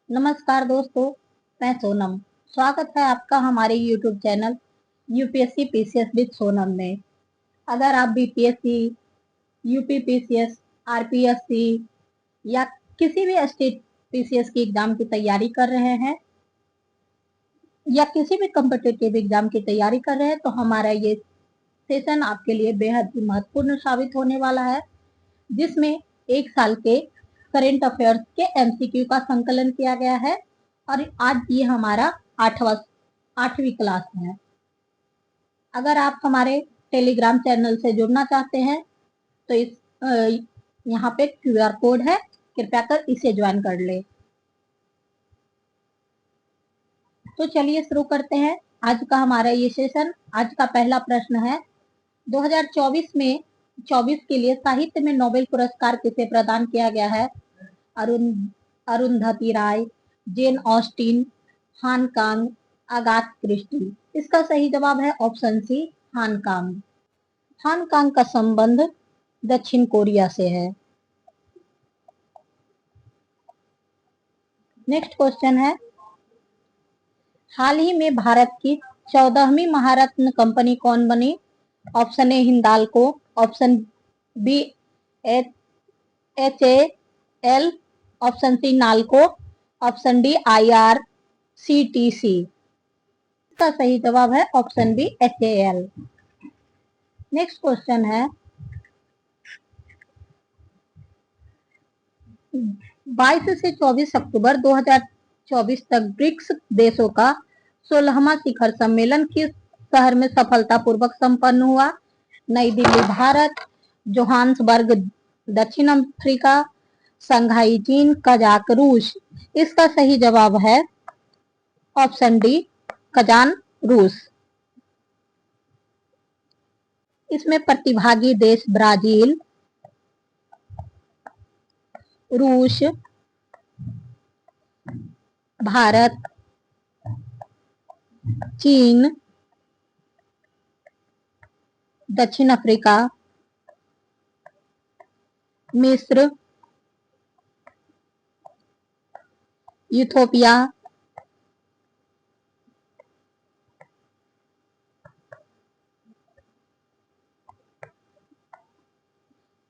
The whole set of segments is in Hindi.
नमस्कार दोस्तों, मैं सोनम। स्वागत है आपका हमारे YouTube channel UPSC PCS with Sonam में। अगर आप बीपीएससी, यूपी पीसीएस, आरपीएससी या किसी भी स्टेट पीसीएस की एग्जाम की तैयारी कर रहे हैं या किसी भी कम्पिटिटिव एग्जाम की तैयारी कर रहे हैं तो हमारा ये सेशन आपके लिए बेहद ही महत्वपूर्ण साबित होने वाला है, जिसमें एक साल के करेंट अफेयर्स के एमसीक्यू का संकलन किया गया है। और आज ये हमारा आठवीं क्लास है। अगर आप हमारे टेलीग्राम चैनल से जुड़ना चाहते हैं तो यहाँ पे क्यूआर कोड है, कृपया कर इसे ज्वाइन कर ले। तो चलिए शुरू करते हैं आज का हमारा ये सेशन। आज का पहला प्रश्न है, 2024 में 24 के लिए साहित्य में नोबेल पुरस्कार किसे प्रदान किया गया है? अरुंधति राय, जेन ऑस्टिन, हान कांग, अगाथ क्रिस्टी। इसका सही जवाब है ऑप्शन सी, हान कांग। हान कांग का संबंध दक्षिण कोरिया से है। नेक्स्ट क्वेश्चन है, हाल ही में भारत की 14वीं महारत्न कंपनी कौन बनी? Option A Hindalco, option B HAL, option C Nalco, option D IRCTC। इसका सही जवाब है option B HAL। Next question है, 22 से 24 अक्टूबर 2024 तक ब्रिक्स देशों का 16वां शिखर सम्मेलन किस शहर में सफलतापूर्वक संपन्न हुआ? नई दिल्ली भारत, जोहान्सबर्ग दक्षिण अफ्रीका, संघाई चीन, कजाक रूस। इसका सही जवाब है ऑप्शन डी, कजान रूस। इसमें प्रतिभागी देश ब्राजील, रूस, भारत, चीन, दक्षिण अफ्रीका, मिस्र, इथोपिया,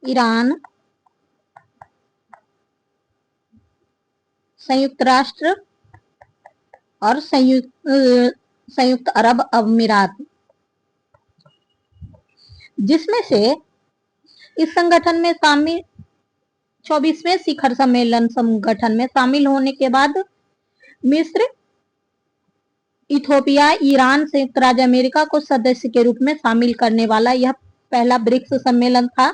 ईरान, संयुक्त राष्ट्र और संयुक्त अरब अमीरात। जिसमें से इस संगठन में शामिल 24वें शिखर सम्मेलन संगठन में शामिल होने के बाद मिस्र, इथोपिया, ईरान, संयुक्त राज्य अमेरिका को सदस्य के रूप में शामिल करने वाला यह पहला ब्रिक्स सम्मेलन था।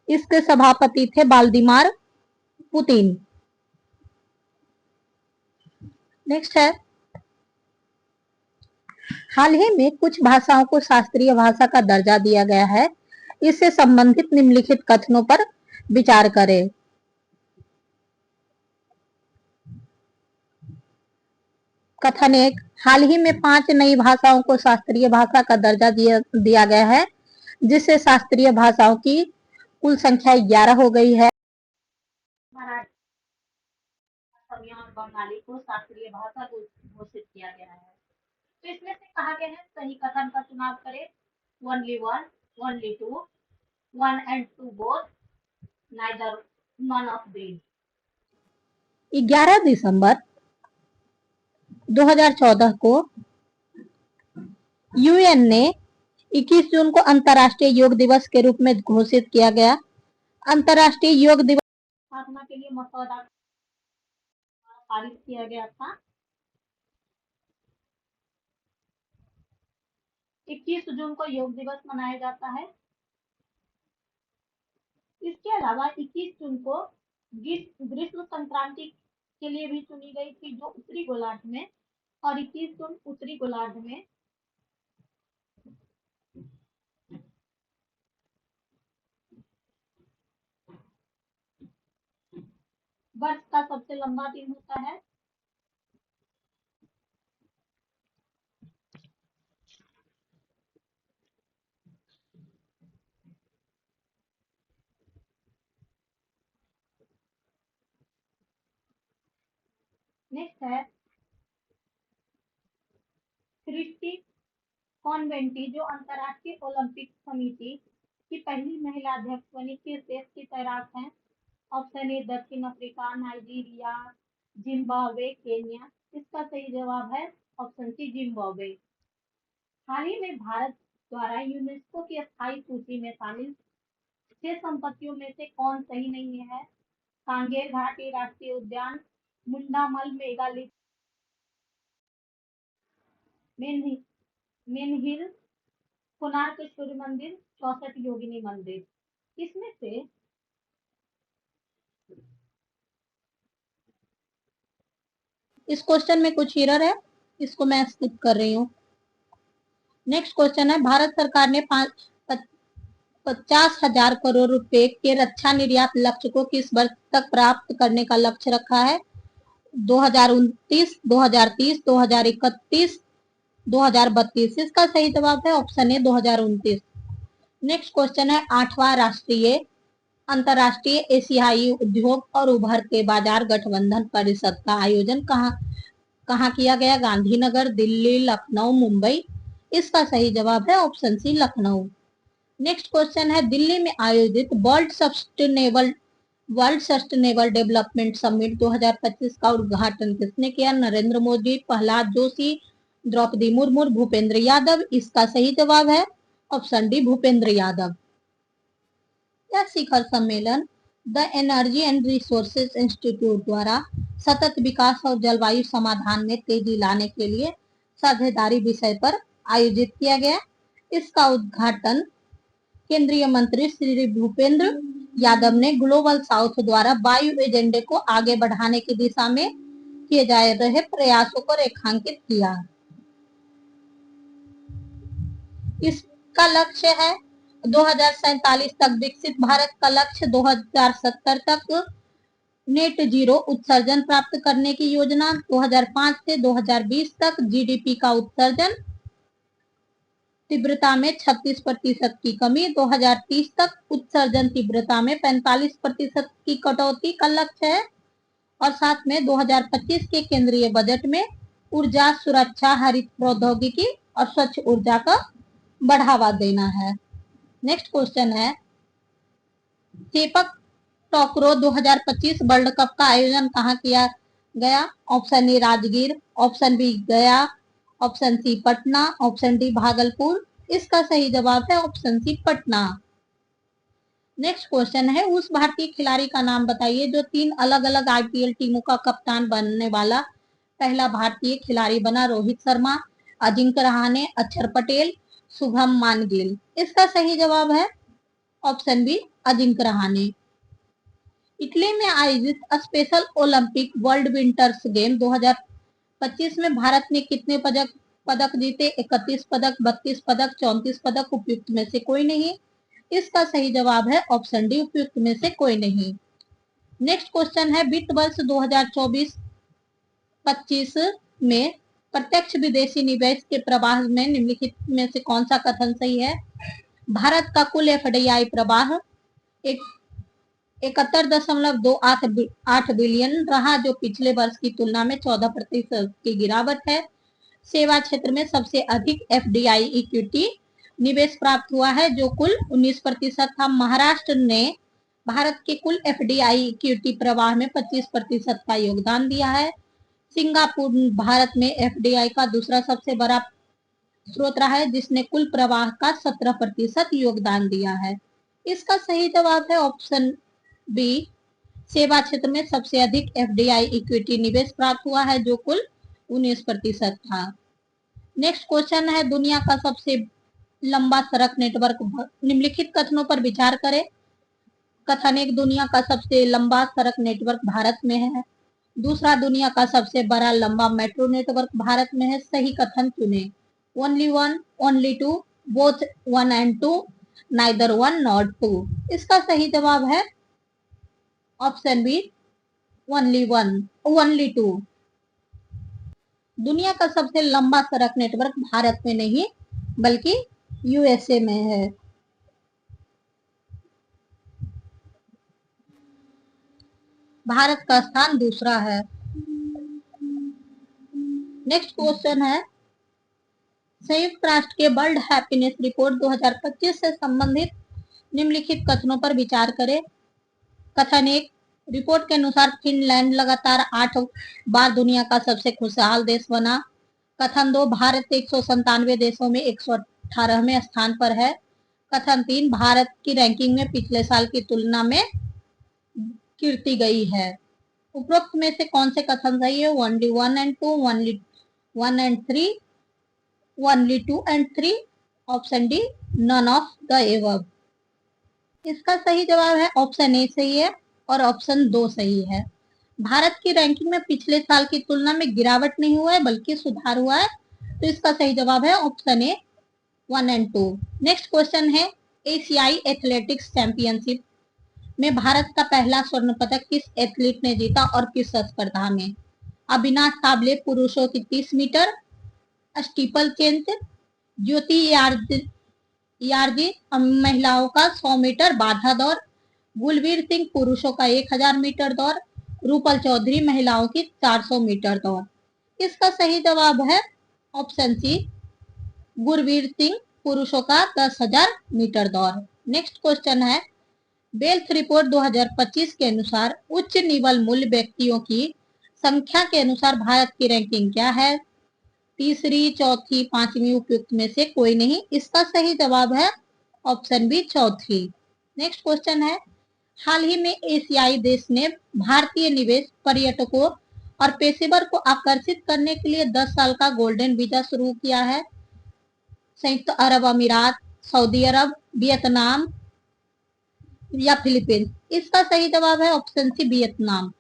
इसके सभापति थे व्लादिमीर पुतिन। नेक्स्ट है, हाल ही में कुछ भाषाओं को शास्त्रीय भाषा का दर्जा दिया गया है। इससे संबंधित निम्नलिखित कथनों पर विचार करें। कथन 1, हाल ही में 5 नई भाषाओं को शास्त्रीय भाषा का दर्जा दिया गया है, जिससे शास्त्रीय भाषाओं की कुल संख्या 11 हो गई है। मराठी, असमिया और बंगाली को शास्त्रीय भाषा घोषित किया गया है। तो इसमें से कहा गया है सही कथन का चुनाव करें। Only one, only two, one and two both, neither, none of these. 11 दिसंबर 2014 को यूएन ने 21 जून को अंतर्राष्ट्रीय योग दिवस के रूप में घोषित किया गया। अंतर्राष्ट्रीय योग दिवस स्थापना के लिए मसौदा पारित किया गया था। 21 जून को योग दिवस मनाया जाता है। इसके अलावा 21 जून को ग्रीष्म संक्रांति के लिए भी चुनी गई थी, जो उत्तरी गोलार्ध में, और 21 जून उत्तरी गोलार्ध में वर्ष का सबसे लंबा दिन होता है। नेक्स्ट है क्रिस्टी कॉन्वेंटी, जो अंतर्राष्ट्रीय ओलंपिक समिति की पहली महिला अध्यक्ष बनी, किस देश की तैराक हैं? ऑप्शन ए दक्षिण अफ्रीका, नाइजीरिया, जिम्बाब्वे, केन्या। इसका सही जवाब है ऑप्शन सी जिम्बाब्वे। हाल ही में भारत द्वारा यूनेस्को की स्थायी सूची में शामिल 6 संपत्तियों में से कौन सही नहीं है? कांगेर घाटी राष्ट्रीय उद्यान, मुंडामल मेगालिथ, मेनहिल, कोणार्क सूर्य मंदिर, 64 योगिनी मंदिर। इसमें से इस क्वेश्चन में कुछ एरर है, इसको मैं स्किप कर रही हूँ। नेक्स्ट क्वेश्चन है, भारत सरकार ने 50,000 करोड़ रुपए के रक्षा निर्यात लक्ष्य को किस वर्ष तक प्राप्त करने का लक्ष्य रखा है? 2029, 2030, 2031, 2032। इसका सही जवाब है ऑप्शन ए 2029। नेक्स्ट क्वेश्चन है, 8वां राष्ट्रीय अंतर्राष्ट्रीय एशियाई उद्योग और उभरते बाजार गठबंधन परिषद का आयोजन कहाँ किया गया? गांधीनगर, दिल्ली, लखनऊ, मुंबई। इसका सही जवाब है option C Lucknow. Next question है, दिल्ली में आयोजित वर्ल्ड सस्टेनेबल डेवलपमेंट समिट 2025 का उद्घाटन किसने किया? नरेंद्र मोदी, प्रहलाद जोशी, द्रौपदी मुर्मू, भूपेंद्र यादव। इसका सही जवाब है ऑप्शन डी भूपेंद्र यादव। यह शिखर सम्मेलन the energy and resources institute द्वारा सतत विकास और जलवायु समाधान में तेजी लाने के लिए साझेदारी विषय पर आयोजित किया गया। इसका उद्घाटन केंद्रीय मंत्री श्री भूपेंद्र यादव ने ग्लोबल साउथ द्वारा वायु एजेंडे को आगे बढ़ाने की दिशा में किए जा रहे प्रयासों को रेखांकित किया। इसका लक्ष्य है 2047 तक विकसित भारत का लक्ष्य, 2070 तक नेट जीरो उत्सर्जन प्राप्त करने की योजना, 2005 से 2020 तक जीडीपी का उत्सर्जन तीव्रता में 36% की कमी, 2030 तक उत्सर्जन तीव्रता में 45% की कटौती का लक्ष्य है। और साथ में 2025 के केंद्रीय बजट में ऊर्जा सुरक्षा, हरित प्रौद्योगिकी और स्वच्छ ऊर्जा का बढ़ावा देना है। नेक्स्ट क्वेश्चन है, सेपक टॉकरो 2025 वर्ल्ड कप का आयोजन कहाँ किया गया? Option A Rajgir, option B Gaya, option C Patna, option D Bhagalpur. इसका सही जवाब है option C Patna. Next question है, उस भारतीय खिलाड़ी का नाम बताइए जो 3 अलग अलग आईपीएल टीमों का कप्तान बनने वाला पहला भारतीय खिलाड़ी बना। रोहित शर्मा, अजिंक्य रहाणे, अक्षर पटेल, शुभम मानगिल। इसका सही जवाब है option B Ajinkya Rahane. Italy में आयोजित special Olympic world winters game 2025 में भारत ने कितने पदक जीते? 31 पदक, 32 पदक, 34 पदक। उपयुक्त में से कोई नहीं। इसका सही जवाब है ऑप्शन डी उपयुक्त में से कोई नहीं। नेक्स्ट क्वेश्चन है, वित्त वर्ष 2024-25 में प्रत्यक्ष विदेशी निवेश के प्रवाह में निम्नलिखित में से कौन सा कथन सही है? भारत का कुल एफडीआई प्रवाह 71.28 बिलियन रहा, जो पिछले वर्ष की तुलना में 14% की गिरावट है। सेवा क्षेत्र में सबसे अधिक एफडीआई इक्विटी निवेश प्राप्त हुआ है, जो कुल 19% था। महाराष्ट्र ने भारत के कुल एफडीआई इक्विटी प्रवाह में 25% का योगदान दिया है। सिंगापुर भारत में एफडीआई का दूसरा सबसे बड़ा स्रोत रहा है, जिसने कुल प्रवाह का 17% योगदान दिया है। इसका सही जवाब है ऑप्शन बी, सेवा क्षेत्र में सबसे अधिक एफडीआई इक्विटी निवेश प्राप्त हुआ है, जो कुल 19% था। नेक्स्ट क्वेश्चन है, दुनिया का सबसे लंबा सड़क नेटवर्क निम्नलिखित कथनों पर विचार करें। कथन एक, दुनिया का सबसे लंबा सड़क नेटवर्क भारत में है। दूसरा, दुनिया का सबसे बड़ा लंबा मेट्रो नेटवर्क भारत में है। सही कथन चुने। Only one, only two, both one and two, neither one not two. इसका सही जवाब है option B only one, only two. दुनिया का सबसे लंबा सड़क नेटवर्क भारत में नहीं बल्कि यूएसए में है। भारत का स्थान दूसरा है। नेक्स्ट क्वेश्चन है, संयुक्त राष्ट्र के वर्ल्ड हैप्पीनेस रिपोर्ट 2025 से संबंधित निम्नलिखित कथनों पर विचार करें। कथन 1, रिपोर्ट के अनुसार फिनलैंड लगातार 8 बार दुनिया का सबसे खुशहाल देश बना। कथन 2, भारत 197 देशों में 118वें स्थान पर है। कथन 3, भारत की रैंकिंग में पिछले साल की तुलना में कीर्ति गई है। उपरोक्त में से कौन से कथन सही है? Only 1 and 2, only 1 and 3, only 2 and 3, option D none of the above. इसका सही जवाब है ऑप्शन ए सही है और ऑप्शन 2 सही है। भारत की रैंकिंग में पिछले साल की तुलना में गिरावट नहीं हुआ है बल्कि सुधार हुआ है, तो इसका सही जवाब है option A 1 and 2। Next question है, एशियाई एथलेटिक्स चैंपियनशिप में भारत का पहला स्वर्ण पदक किस एथलीट ने जीता और किस स्पर्धा में? अविनाश काबले पुरुषों की 30 मीटर स्टीपल चेंज, ज्योति यार्जी महिलाओं का 100 मीटर बाधा दौड़, गुलवीर सिंह पुरुषों का 1000 मीटर दौड़, रूपल चौधरी महिलाओं की 400 मीटर दौड़। इसका सही जवाब है ऑप्शन सी, गुरवीर सिंह पुरुषों का 10,000 मीटर दौड़। नेक्स्ट क्वेश्चन है, वेल्थ रिपोर्ट 2025 के अनुसार उच्च निवल मूल्य व्यक्तियों की संख्या के अनुसार भारत की रैंकिंग क्या है? तीसरी, चौथी, पांचवी उपयुक्त में से कोई नहीं। इसका सही जवाब है ऑप्शन बी चौथी। नेक्स्ट क्वेश्चन है, हाल ही में एशियाई देश ने भारतीय निवेश, पर्यटकों और पेशेवर को आकर्षित करने के लिए 10 साल का गोल्डन वीजा शुरू किया है। संयुक्त अरब अमीरात, सऊदी अरब, वियतनाम या फिलीपींस? इसका सही जवाब है ऑप्शन सी वियतनाम।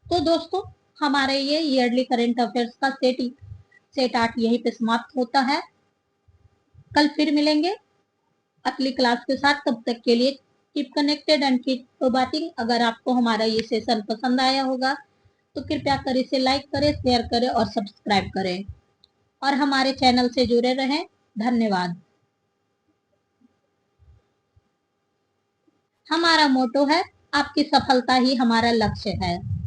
तो दोस्तों, हमारे ये ईयरली करंट अफेयर्स का सेट 8 यहीं पे समाप्त होता है। कल फिर मिलेंगे अगली क्लास के साथ। तब तक के लिए कीप कनेक्टेड एंड कीप बाटिंग। अगर आपको हमारा ये सेशन पसंद आया होगा तो कृपया कर इसे लाइक करें, शेयर करें और सब्सक्राइब करें और हमारे चैनल से जुड़े रहें। धन्यवाद। हमारा मोटो है, आपकी सफलता ही हमारा लक्ष्य है।